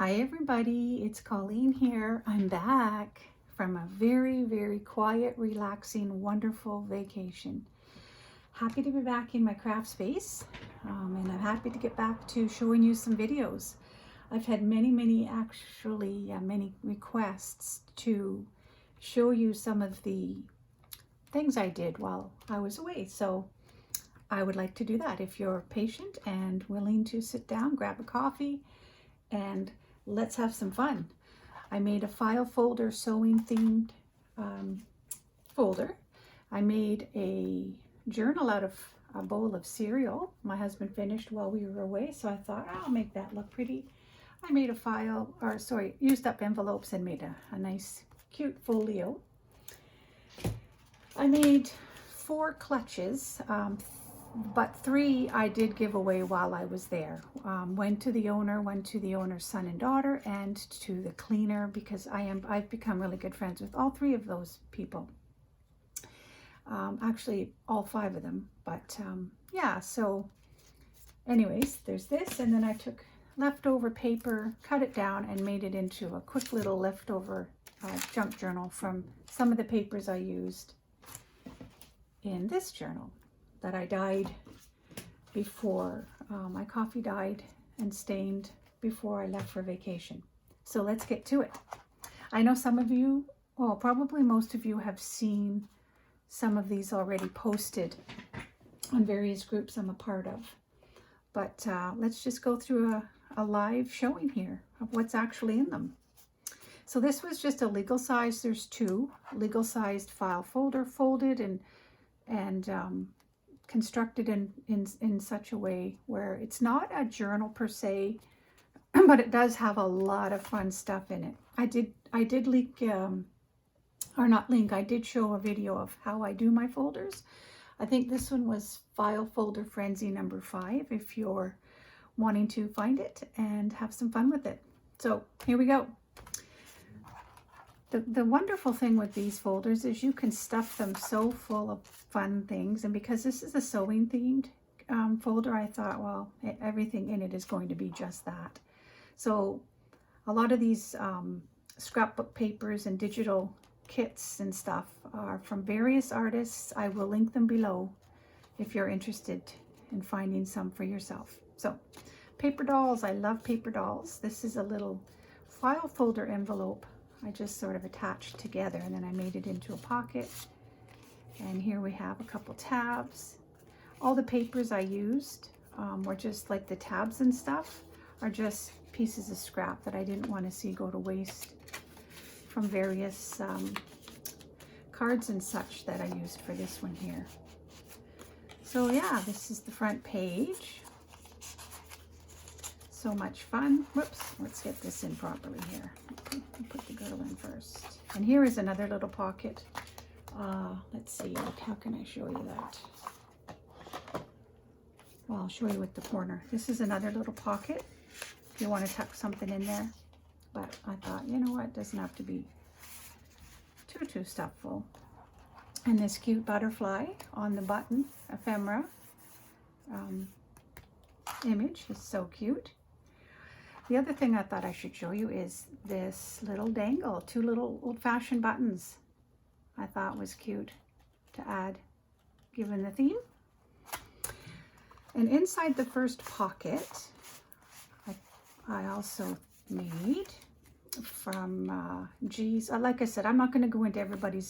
Hi everybody, it's Colleen here. I'm back from a very, very quiet, relaxing, wonderful vacation. Happy to be back in my craft space, and I'm happy to get back to showing you some videos. I've had many requests to show you some of the things I did while I was away. So I would like to do that. If you're patient and willing to sit down, grab a coffee, and let's have some fun. I made a file folder sewing themed folder. I made a journal out of a bowl of cereal my husband finished while we were away, so I thought I'll make that look pretty. I made a used up envelopes and made a nice cute folio. I made 4 clutches, but 3 I did give away while I was there. One to the owner's son and daughter, and to the cleaner, because I've become really good friends with all 3 of those people. Actually, all 5 of them. But yeah, so anyways, there's this, and then I took leftover paper, cut it down, and made it into a quick little leftover junk journal from some of the papers I used in this journal that I dyed before. My coffee dyed and stained before I left for vacation. So let's get to it. I know some of you, well, probably most of you have seen some of these already posted on various groups I'm a part of. But let's just go through a live showing here of what's actually in them. So this was just a legal size. There's 2 legal sized file folder, folded and constructed in such a way where it's not a journal per se, but it does have a lot of fun stuff in it. I did link, I did show a video of how I do my folders. I think this one was File Folder Frenzy number 5, if you're wanting to find it and have some fun with it. So here we go. The wonderful thing with these folders is you can stuff them so full of fun things. And because this is a sewing themed folder, I thought, well, everything in it is going to be just that. So a lot of these scrapbook papers and digital kits and stuff are from various artists. I will link them below if you're interested in finding some for yourself. So paper dolls, I love paper dolls. This is a little file folder envelope I just sort of attached together, and then I made it into a pocket. And here we have a couple tabs. All the papers I used were just like the tabs and stuff are just pieces of scrap that I didn't want to see go to waste from various cards and such that I used for this one here. So yeah, this is the front page. So much fun. Whoops, let's get this in properly here. Put the girdle in first. And here is another little pocket. Let's see, how can I show you that? Well, I'll show you with the corner. This is another little pocket if you want to tuck something in there. But I thought, you know what, it doesn't have to be too stufful. And this cute butterfly on the button, ephemera image is so cute. The other thing I thought I should show you is this little dangle, 2 little old-fashioned buttons. I thought was cute to add, given the theme. And inside the first pocket, I also made from G's. Like I said, I'm not going to go into everybody's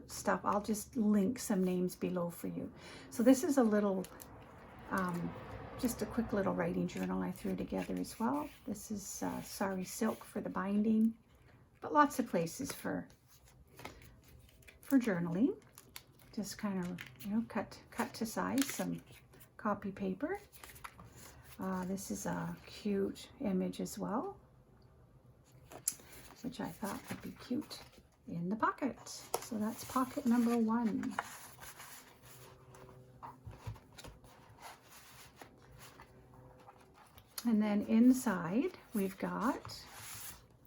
stuff. I'll just link some names below for you. So this is a little just a quick little writing journal I threw together as well. This is Sari silk for the binding, but lots of places for journaling. Just kind of, you know, cut to size, some copy paper. This is a cute image as well, which I thought would be cute in the pocket. So that's pocket number 1. And then inside we've got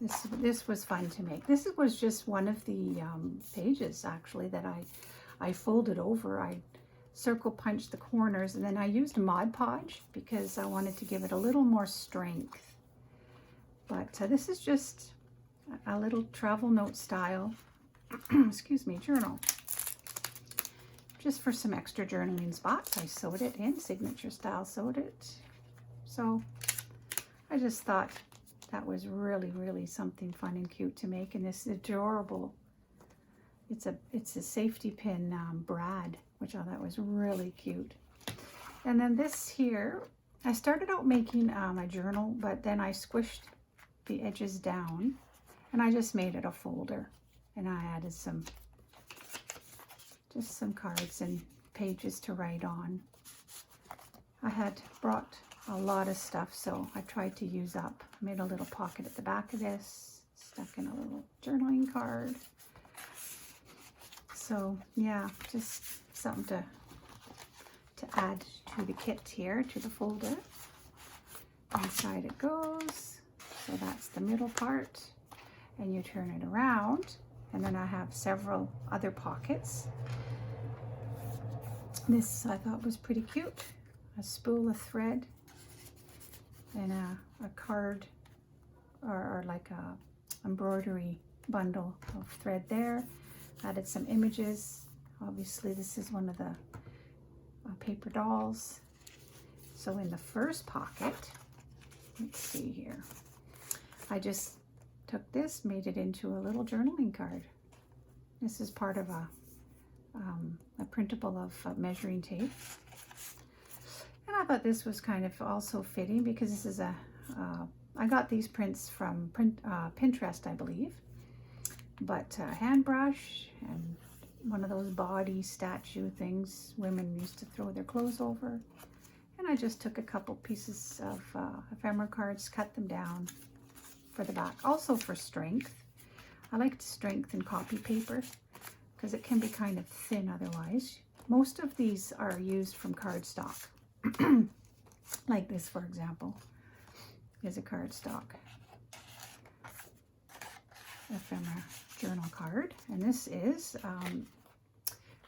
this was fun to make. This was just one of the pages actually that I folded over. I circle punched the corners, and then I used Mod Podge because I wanted to give it a little more strength But this is just a little travel note style, excuse me, journal. Just for some extra journaling spots. I sewed it in, signature style sewed it. So I just thought that was really, really something fun and cute to make. And this is adorable. It's a safety pin brad, which I thought was really cute. And then this here, I started out making a journal, but then I squished the edges down and I just made it a folder. And I added just some cards and pages to write on. I had brought a lot of stuff, so I tried to use up. I made a little pocket at the back of this, stuck in a little journaling card. So yeah, just something to add to the kit here, to the folder. Inside it goes. So that's the middle part. And you turn it around. And then I have several other pockets. This I thought was pretty cute. A spool of thread and a card or like a embroidery bundle of thread there. Added some images. Obviously this is one of the paper dolls. So in the first pocket, let's see here, I just took this, made it into a little journaling card. This is part of a printable of measuring tape. And I thought this was kind of also fitting because this is I got these prints from Pinterest, I believe. But a hand brush and one of those body statue things women used to throw their clothes over. And I just took a couple pieces of ephemera cards, cut them down for the back. Also for strength. I like strength in copy paper because it can be kind of thin otherwise. Most of these are used from cardstock. Like this, for example, is a cardstock ephemera journal card. And this is,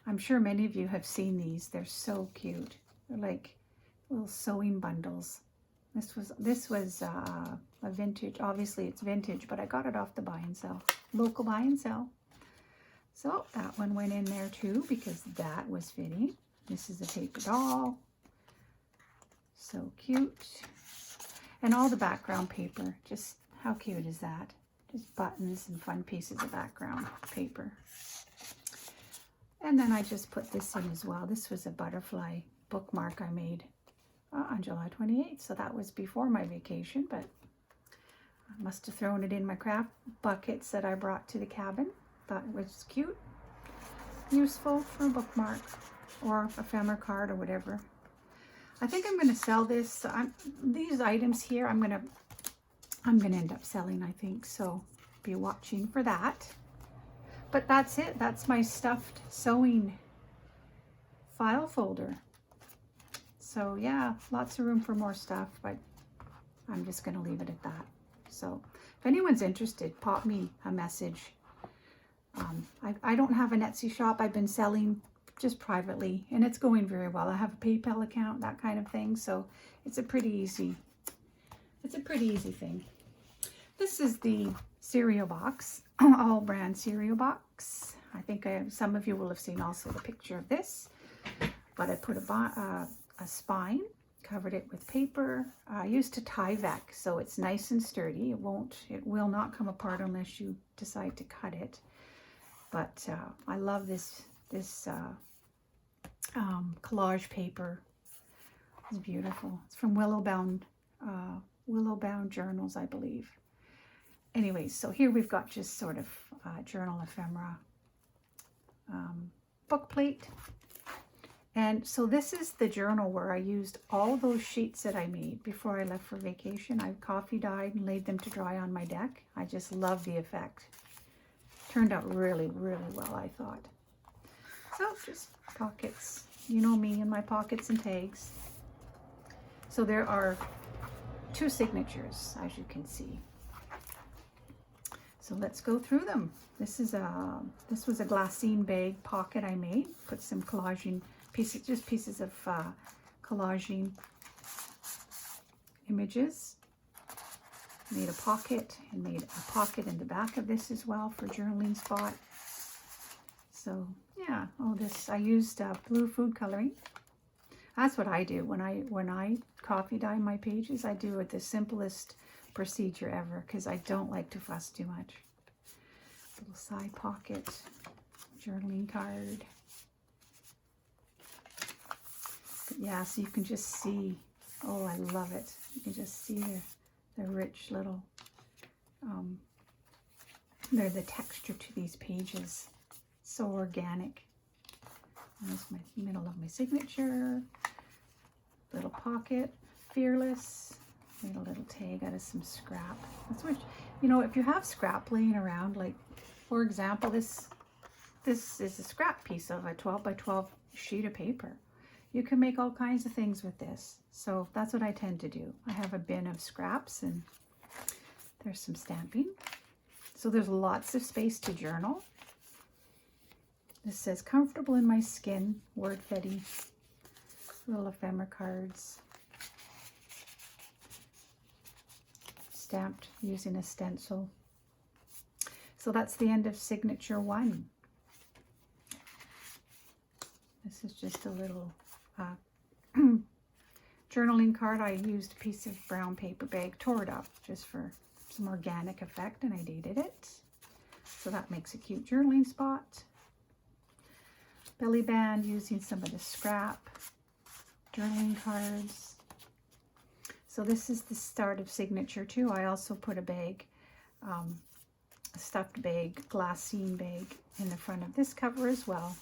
I'm sure many of you have seen these. They're so cute. They're like little sewing bundles. This was a vintage. Obviously it's vintage, but I got it off the buy and sell, local buy and sell. So that one went in there too because that was fitting. This is a paper doll. So cute. And all the background paper, just how cute is that? Just buttons and fun pieces of background paper. And then I just put this in as well. This was a butterfly bookmark I made on July 28th. So that was before my vacation, but I must have thrown it in my craft buckets that I brought to the cabin. Thought it was cute, useful for a bookmark or ephemera card or whatever. I think I'm going to sell this. These items here, I'm going to end up selling, I think. So be watching for that. But that's it. That's my stuffed sewing file folder. So yeah, lots of room for more stuff, but I'm just going to leave it at that. So if anyone's interested, pop me a message. I don't have an Etsy shop. I've been selling just privately and it's going very well. I have a PayPal account, that kind of thing. So it's a pretty easy thing. This is the cereal box, all brand cereal box. I think some of you will have seen also the picture of this, but I put a spine, covered it with paper. I used a Tyvek, so it's nice and sturdy. It will not come apart unless you decide to cut it. But I love this collage paper. It's beautiful. It's from Willowbound Journals, I believe. Anyways, so here we've got just sort of journal ephemera book plate. And so this is the journal where I used all those sheets that I made before I left for vacation. I coffee dyed and laid them to dry on my deck. I just love the effect. Turned out really, really well, I thought. So just pockets. You know me and my pockets and tags. So there are 2 signatures, as you can see. So let's go through them. This was a glassine bag pocket I made. Put some collaging pieces, just pieces of collaging images. Made a pocket and made a pocket in the back of this as well for journaling spot. So yeah, all this, I used blue food coloring. That's what I do when I coffee dye my pages. I do it the simplest procedure ever because I don't like to fuss too much. Little side pocket, journaling card. But yeah, so you can just see, oh, I love it. You can just see the rich little, the texture to these pages. So organic. There's my middle of my signature. Little pocket, fearless. Made a little tag out of some scrap. That's what, you know, if you have scrap laying around, like for example, this is a scrap piece of a 12 by 12 sheet of paper. You can make all kinds of things with this. So that's what I tend to do. I have a bin of scraps and there's some stamping. So there's lots of space to journal. This says, comfortable in my skin, word fetty, little ephemera cards, stamped using a stencil. So that's the end of signature 1. This is just a little journaling card. I used a piece of brown paper bag, tore it up just for some organic effect, and I dated it. So that makes a cute journaling spot. Belly band using some of the scrap journaling cards. So this is the start of signature 2. I also put a bag, a stuffed bag, glassine bag in the front of this cover as well.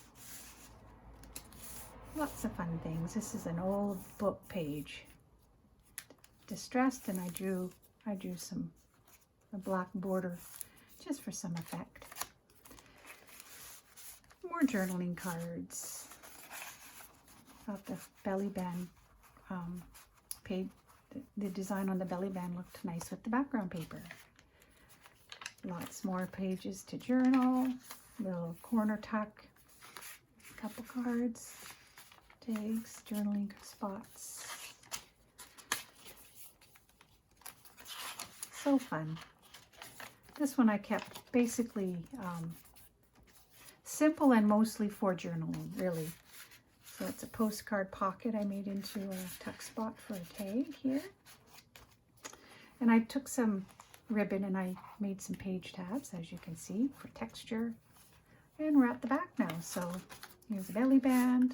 Lots of fun things. This is an old book page, distressed, and I drew a black border just for some effect. More journaling cards. Thought the belly band page, the design on the belly band looked nice with the background paper. Lots more pages to journal. Little corner tuck. Couple cards. Tags. Journaling spots. So fun. This one I kept basically simple and mostly for journaling, really. So it's a postcard pocket I made into a tuck spot for a tag here. And I took some ribbon and I made some page tabs, as you can see, for texture. And we're at the back now. So here's a belly band,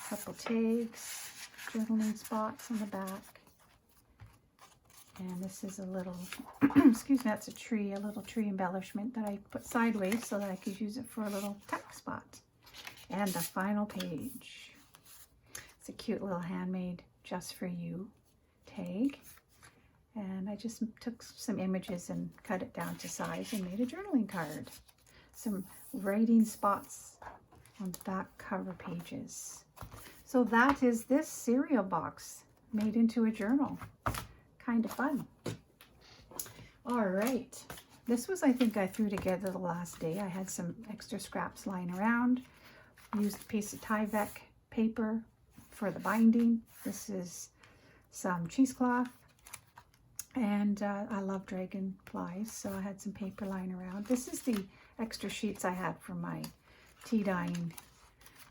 a couple tags, journaling spots on the back. And this is a little, excuse me, that's a little tree embellishment that I put sideways so that I could use it for a little tuck spot. And the final page. It's a cute little handmade just for you tag. And I just took some images and cut it down to size and made a journaling card. Some writing spots on the back cover pages. So that is this cereal box made into a journal. Kind of fun. All right. This was, I think I threw together the last day. I had some extra scraps lying around. Used a piece of Tyvek paper for the binding. This is some cheesecloth. And I love dragonflies, so I had some paper lying around. This is the extra sheets I had for my tea dyeing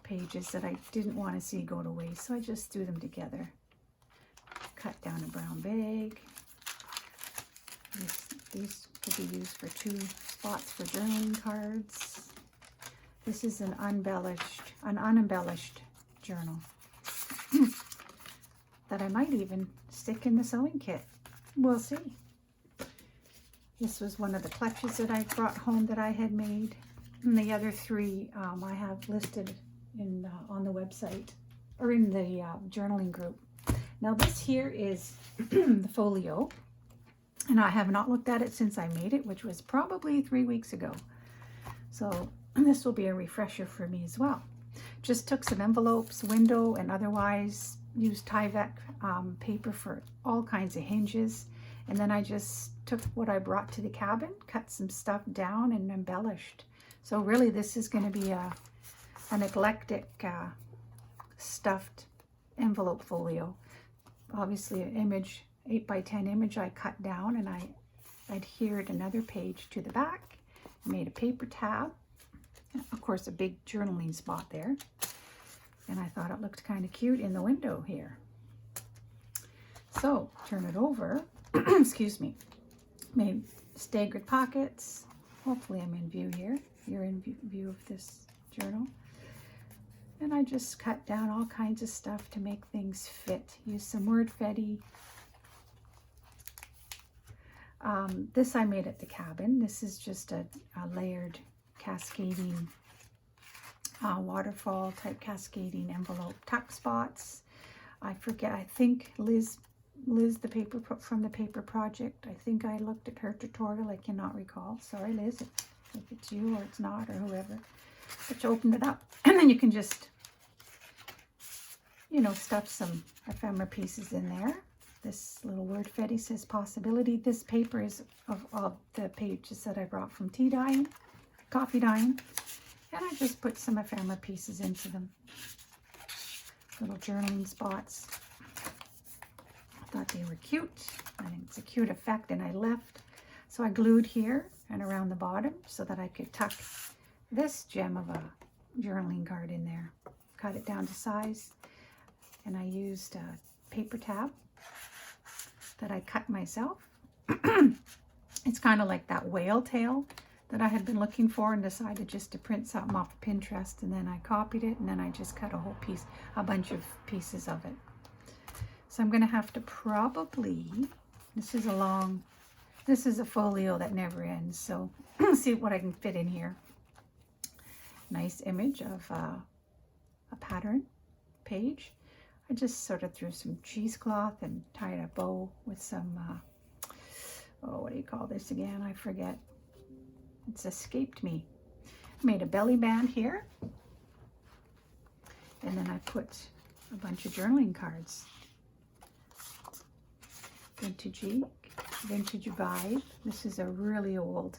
pages that I didn't want to see go to waste, so I just threw them together. Cut down a brown bag. These could be used for 2 spots for journaling cards. This is an unembellished journal that I might even stick in the sewing kit. We'll see. This was one of the clutches that I brought home that I had made. And the other 3 I have listed in on the website or in the journaling group. Now this here is the Folio, and I have not looked at it since I made it, which was probably 3 weeks ago. So this will be a refresher for me as well. Just took some envelopes, window, and otherwise used Tyvek paper for all kinds of hinges. And then I just took what I brought to the cabin, cut some stuff down and embellished. So really this is going to be an eclectic stuffed envelope folio. Obviously an image, 8 by 10 image I cut down and I adhered another page to the back, made a paper tab, of course a big journaling spot there, and I thought it looked kind of cute in the window here. So turn it over, excuse me, made staggered pockets. Hopefully I'm in view here. You're in view of this journal. And I just cut down all kinds of stuff to make things fit. Use some word fetty. This I made at the cabin. This is just a layered cascading waterfall type cascading envelope tuck spots. I forget, I think Liz the paper from the paper project, I think I looked at her tutorial. I cannot recall. Sorry Liz, if it's you or it's not or whoever. But you open it up and then you can just, you know, stuff some ephemera pieces in there. This little word fetty says possibility. This paper is of the pages that I brought from tea dyeing, coffee dyeing, and I just put some ephemera pieces into them. Little journaling spots. I thought they were cute. I think it's a cute effect, and I left. So I glued here and around the bottom so that I could tuck this gem of a journaling card in there. Cut it down to size, and I used a paper tab that I cut myself. It's kind of like that whale tail that I had been looking for and decided just to print something off of Pinterest, and then I copied it, and then I just cut a bunch of pieces of it. So I'm going to have to probably, this is a folio that never ends, so see what I can fit in here. Nice image of a pattern page. I just sort of threw some cheesecloth and tied a bow with some, oh, what do you call this again? I forget. It's escaped me. I made a belly band here. And then I put a bunch of journaling cards. Vintage vibe. This is a really old,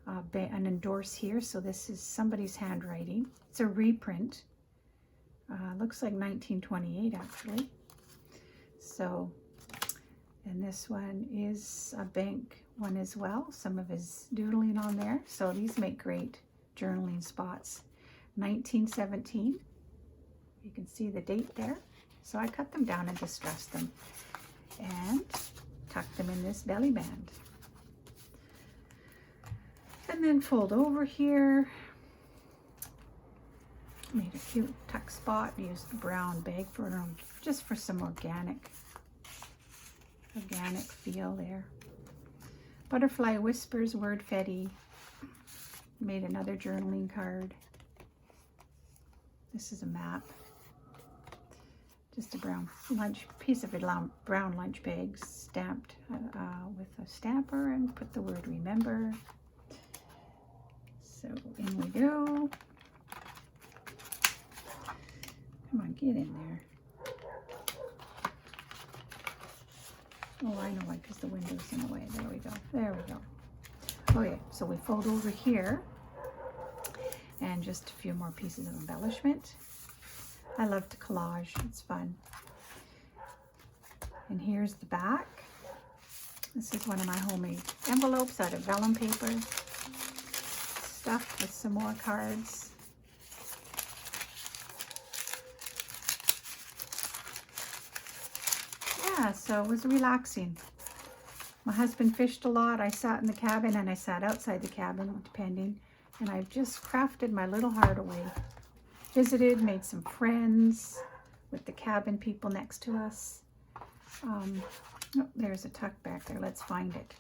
an endorse here. So this is somebody's handwriting. It's a reprint. Looks like 1928 actually. So, and this one is a bank one as well. Some of his doodling on there. So these make great journaling spots. 1917. You can see the date there. So I cut them down and distressed them and tucked them in this belly band. And then fold over here. Made a cute tuck spot, used the brown bag for them, just for some organic feel there. Butterfly Whispers, word fetty. Made another journaling card. This is a map. Just a brown piece of a brown lunch bag stamped with a stamper, and put the word remember. So in we go. Come on, get in there. Oh, I know why, because the window's in the way. There we go. There we go. Okay, so we fold over here. And just a few more pieces of embellishment. I love to collage. It's fun. And here's the back. This is one of my homemade envelopes out of vellum paper. Stuffed with some more cards. Yeah, so it was relaxing. My husband fished a lot. I sat in the cabin and I sat outside the cabin, depending. And I've just crafted my little heart away. Visited, made some friends with the cabin people next to us. Oh, there's a tuck back there. Let's find it.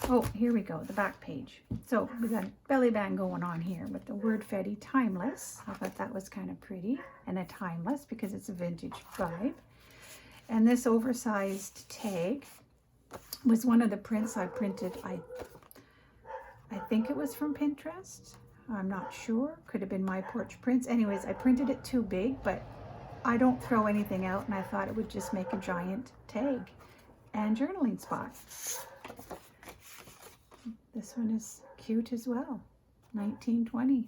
Oh, here we go, the back page. So we got a belly band going on here with the word fetty, timeless. I thought that was kind of pretty, and a timeless because it's a vintage vibe. And this oversized tag was one of the prints I printed. I think it was from Pinterest. I'm not sure. Could have been My Porch Prints. Anyways, I printed it too big, but I don't throw anything out, and I thought it would just make a giant tag and journaling spot. This one is cute as well. 1920.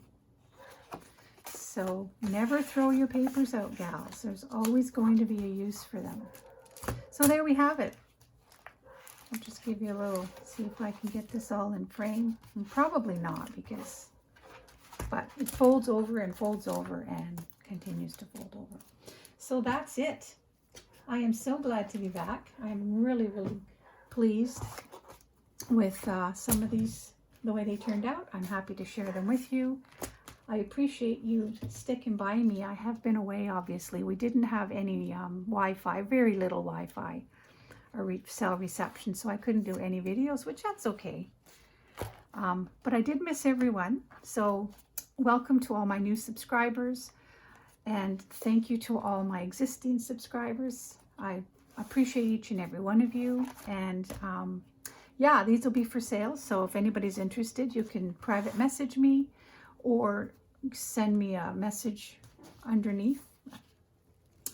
So never throw your papers out, gals. There's always going to be a use for them. So there we have it. I'm just just give you a little, see if I can get this all in frame. And probably not, because, but it folds over and continues to fold over. So that's it. I am so glad to be back. I'm really, really pleased with some of these, the way they turned out. I'm happy to share them with you. I appreciate you sticking by me. I have been away, obviously. We didn't have any Wi-Fi, very little Wi-Fi or cell reception, so I couldn't do any videos, which that's okay. But I did miss everyone. So welcome to all my new subscribers. And thank you to all my existing subscribers. I appreciate each and every one of you. And yeah, these will be for sale. So if anybody's interested, you can private message me or send me a message underneath.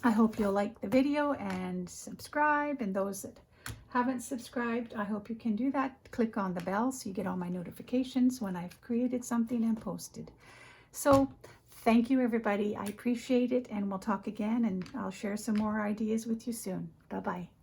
I hope you'll like the video and subscribe. And those that haven't subscribed, I hope you can do that. Click on the bell so you get all my notifications when I've created something and posted. So thank you, everybody. I appreciate it, and we'll talk again, and I'll share some more ideas with you soon. Bye-bye.